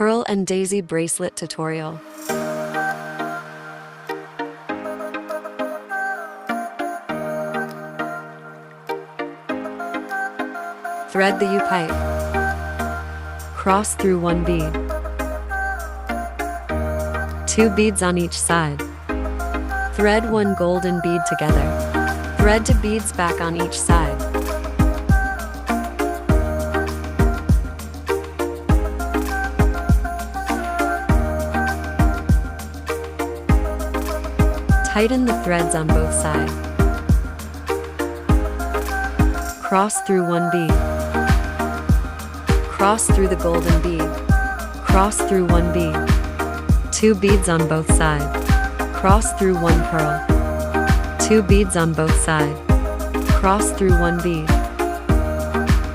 Pearl and Daisy Bracelet Tutorial. Thread the U-pipe. Cross through one bead. 2 beads on each side. Thread one golden bead together. Thread 2 beads back on each side. Tighten the threads on both sides. Cross through one bead. Cross through the golden bead. Cross through one bead. 2 beads on both sides. Cross through one pearl. 2 beads on both sides. Cross through one bead.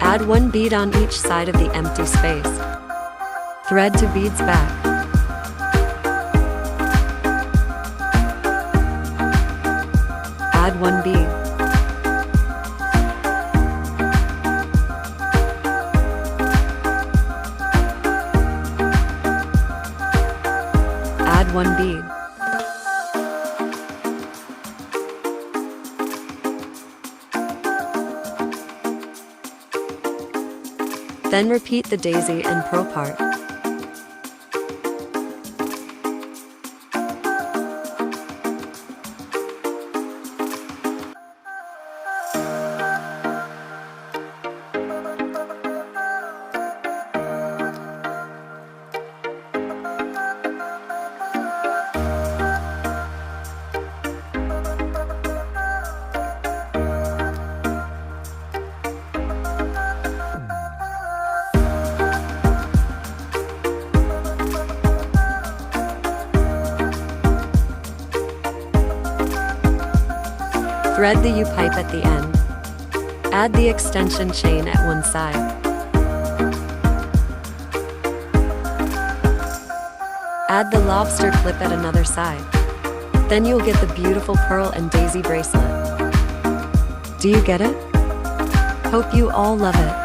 Add 1 bead on each side of the empty space. Thread 2 beads back. Add 1 bead. Add 1 bead. Then repeat the daisy and pearl part. Thread the U-pipe at the end. Add the extension chain at one side. Add the lobster clip at another side. Then you'll get the beautiful pearl and daisy bracelet. Do you get it? Hope you all love it.